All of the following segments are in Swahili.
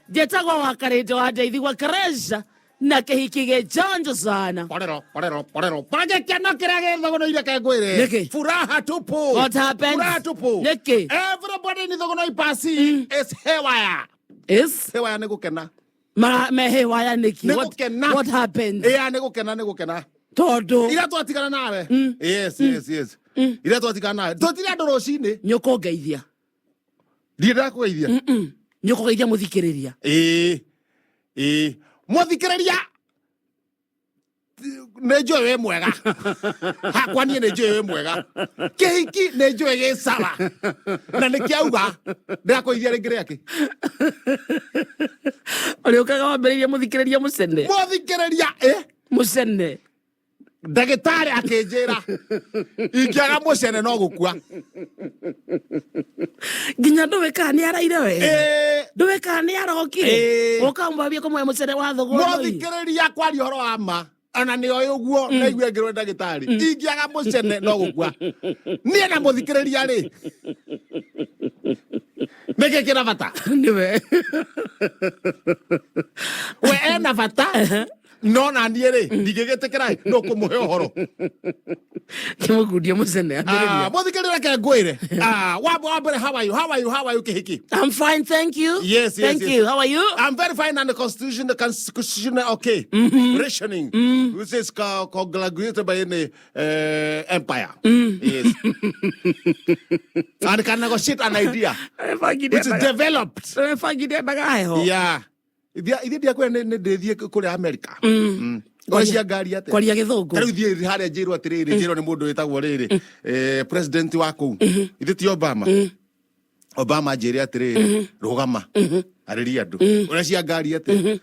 Jetagwa wakarete wa ndeithigua Karesha na kihiki gĩchonjo sana. Porero. Page kiano kirage thogono ile kegwire. Furaha tupu. What happened? Furaha tupu. Niki. Everybody ni thogono ipasi is haywire. Is? Haywire ni gukena. Me haywire niki. What happened? Ni gukena. Todo. Ira twatigana nawe. Yes. Ira twatigana nawe. Totira ndorocini. Nyoko ngeithia. Ndira kugeithia. Nyoko ngeithia muthikiriria. Muthikiriria. Nejo we mwega. Hakwa nie nejo we mwega. Kihiki nejo we sawa. Na nikiauga ndakuithia ringire yake. Ori ukaga wambiriria muthikiriria mucene. Muthikiriria mucene. Ndagĩtarĩ akĩnjĩra ingĩaga mũcene no gũkua. Nginya ndũwĩkaga nĩ araire we. Ndũwĩkaga nĩ arokire. Ũkamwambia kũmwe mũcene wa thogoro. Mũthikĩrĩria kwaria ũhoro wa ma. Ona nĩo ũguo na igue ngĩrwo ndagĩtarĩ. Ingĩaga mũcene no gũkua. Niĩ na mũthikĩrĩria rĩ. Nĩkĩ kĩna bata? Nĩwe. We ena bata. No na niere ndigĩgĩtĩkĩra no kũmũhe ũhoro. Kĩmũkundia mũcene. Mũthikĩrĩria kengwĩre. Wambere how are you kĩhiki? I'm fine, thank you. Yes. Thank you. How are you? I'm very fine, and the constitution okay. Rationing. Which is congratulated by any empire. Yes. And can negotiate an idea. Which is developed. Yeah. Ithe dia kwe ne ndethie kuri America. Kwaria ngari ate. Kwaria githungu. Riu thie haria njirwo atiriri njirwo ni mundu witagwo riri president wa kuu. Ithe ti Obama. Obama njire atiriri rugama. Ariria andu. Uracia ngari ate.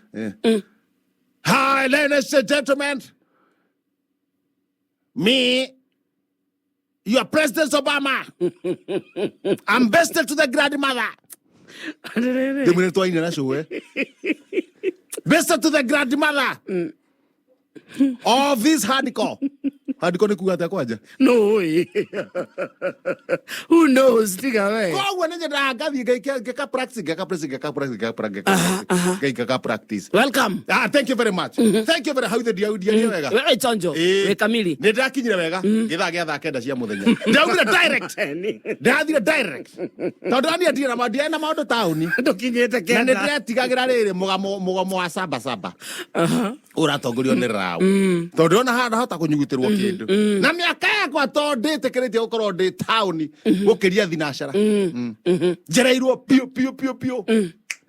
Hi ladies and gentlemen. Me your President Obama. Ambassador to the grandmother. The minute to ina show Best to the grandmother of this hardcore. Hardcore ni kuata kwaja. No way. Who knows? Tiga we. Kwa wanaje da gavi geka practice. Welcome. Thank you very much. Thank you very how the dia wega. We chonjo. We kamili. Ne ndakinyira wega. Githa kenda cia muthenya. Ndaugire direct. Tondu ani atia na madia na maundu tauni. Ndukinyete kenda. Na ndetigagira riri mugamo wa saba. Uratongorio ni rao. Tondu ona hana hota kunyugutirwo kindu. Na miaka yakwa to nditikiretie gukorwo ndi tauni gukiria thinacara. Njereirwo pio.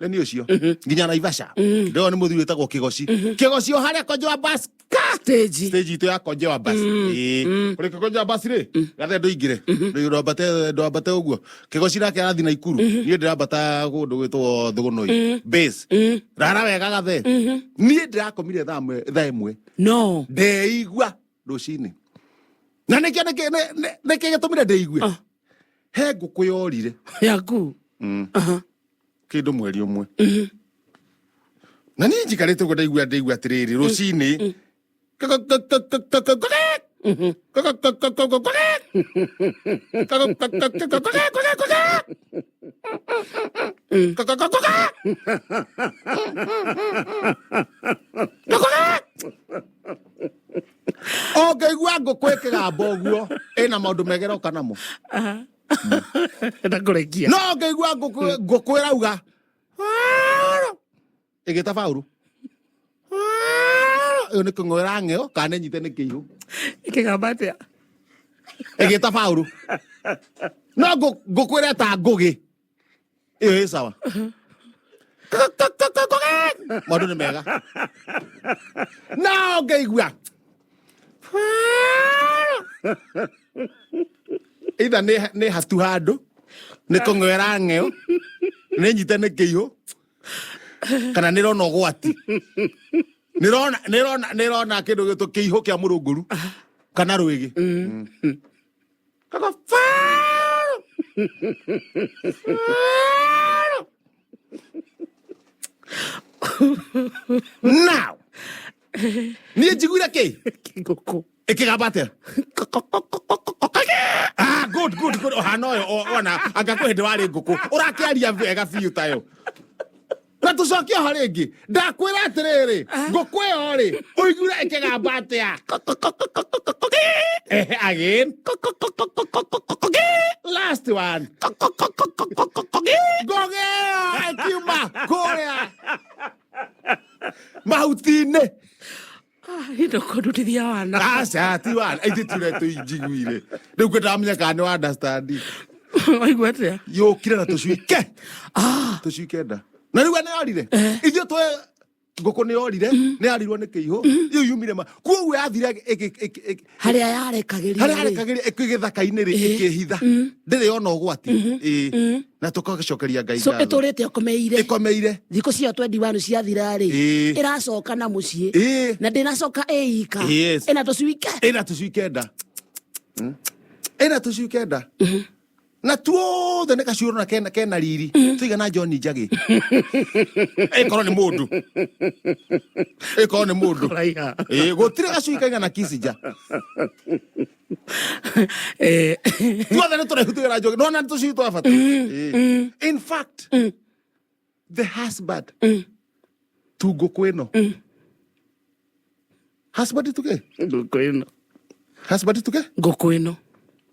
Nĩ ũcio nginya Naivasha ndio ni muthuri wetagwo Kigoci haria konjwa bus stage itu ya konjwa bus kuri konjwa bus ri gathe ndo ingire ndo ambate uguo Kigoci nake arathi na Ikuru nie ndirambata gundu gwitwo Thugunoi base rara wega gathe nie ndirakomire thaa imwe no ndeigua rucini na neke gitumire ndeigue he nguku yorire yaku kindu mweri umwe na ni njikarite ngo ndaigua atiriri rucini ngaigua nguku ikigambo guo ina maundu megeroka namo ndakurekia no ngaigua nguku irauga igita fauru ni kung'oera ng'eo kana nyite ni kiihu ikigamba atia igita fauru no nguku ireta ngugi iyo sawa maundu ni mega no ngaigua ida ne hatu handu ni kung'oera ng'eo ni nyite ni kiihu kana nirona gwati nirona kindu gitu kiihu kia murunguru kana rwigi kaka now ni njiguire ki nguku ikigambate good hanoyo ona anga kwende wari nguku urakiaria vega fiu tayo tucokie ho ringi ndakwira atiriri ngukwe ri uigura ikigamba atia again last one ngogeo akiuma kuria mautine Indo kondutithia wana. Aca ti wana ithi ture tuinjiguire riu kwendamenya kana wa understand Waigua atia yukire na tucuike tucui kenda na riu ene yorire ithuĩ twe ngũkũ nĩ yorire nĩ yarirwo nĩ kĩihũ rĩu yumire ma kuoguo yathire harĩa yarekagĩria ĩgĩthaka-inĩ rĩ ĩkĩhitha ndĩrĩ yona ũgwati na tũkagĩcokeria Ngai so ĩtũrĩte ĩkomeire thikũ cia 21 ciathira rĩ ĩracoka na mũciĩ na ndĩnacoka ĩika ĩna tũcui kenda na tuothe nĩ gaciũrũ na kena riri tũigana John Njagi ĩkorwo nĩ mũndũ gũtirĩ gacui kaigana Kissinger tuothe nĩ tũrehutĩra Njogu nona nĩ tũcui twa bata in fact the husband tu ngũkũ ĩno husband tuke ngũkũ ĩno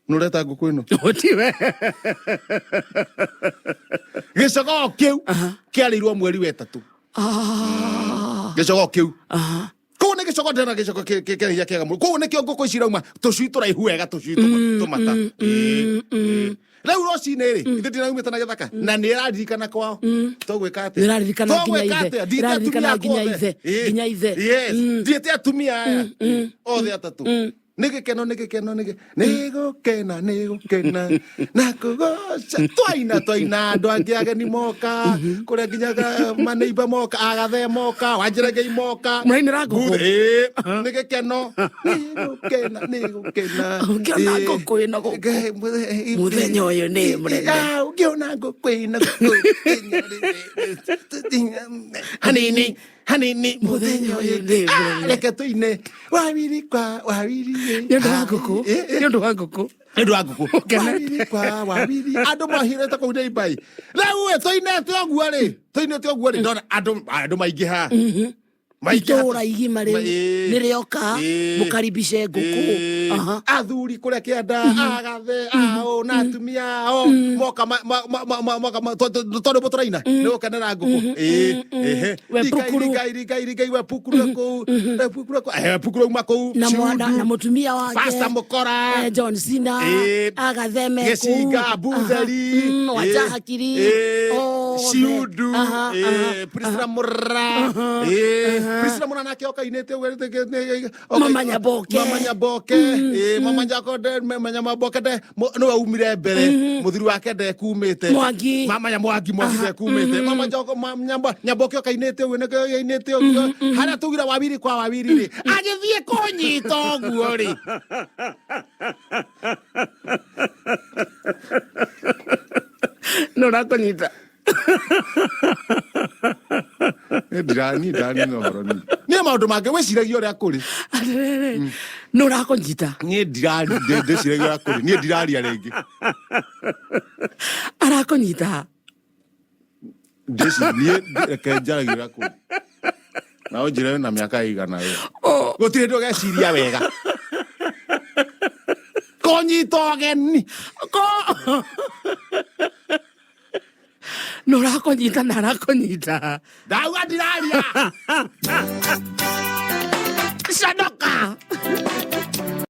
nureta ngũkũ ĩno otiwe gĩcogo kĩu kĩarĩirwo mweri wa 3 gĩcogo kĩu kũu nĩ gĩcogo ndĩna gĩcogo kĩrĩa kĩega mũno kũu nĩkĩo ngũkũ ici irauma tũcui tũraihu wega tũcui tũmata rĩu rũcinĩ rĩ ithe ndĩraumĩte na gĩthaka na nĩ ĩraririkana kwao tũgwĩka atĩa nginya ithe ndiĩte atumia aya othe atatũ nĩ gĩkeno na kũgoca twaina andũ angĩ ageni moka kũrĩa nginyaga maneiba moka agathe moka wanjĩrengei moka mũrainĩra ngũkũ nĩ gĩkeno nĩ gũkena ũngĩona ngũkũ ĩno mũthenya ũyũ nĩ mũnene ũngĩona ngũkũ ĩno hanini mũthenya ũyũ nĩ mũnene reke tũine wawiri kwa wawiri nĩ ũndũ wa ngũkũ wawiri andũ mahirĩte kũu nĩimbai rĩu tũinĩte ũguo rĩ ndona andũ maingĩha itũra igima rĩu nĩrĩoka mũkaribishe ngũkũ athuri kũrĩa kĩanda agathe ao na atumia ao moka tondũ mũtũraina nĩ gũkenera ngũkũ ringai we pukuru kũu uma kũu na mũtumia wake Pastor Mũkora John Cena agathe meku Gĩcinga Mbutheri Wajahakiri Ciundu Priscilla Mũrra Priscilla Mũrra nake oka inĩte Mama Nyaboke Mama Nyaboke nĩwe umire mbere mũthuri wake ndekumĩte Mama Mwangi ndekumĩte Mama Nyaboke oka inĩte ũguo harĩa tũgira wawiri kwa wawiri rĩ agĩthiĩ kũnyita ũguo rĩ nũrakũnyita ndirani nohoro ni nĩ maũndũ mangĩ wĩciragia ũrĩa kũrĩ nũrakũnyita niĩ ndĩciragia ũrĩa kũrĩ niĩ ndiraria rĩngĩ arakũnyita niĩ reke njaragia ũrĩa kũrĩ na ũnjĩre na mĩaka ĩigana gũtirĩ ndũ ũgeciria wega kũnyita ũgeni nũrakũnyita na arakũnyita ndauga ndiraria Shut up.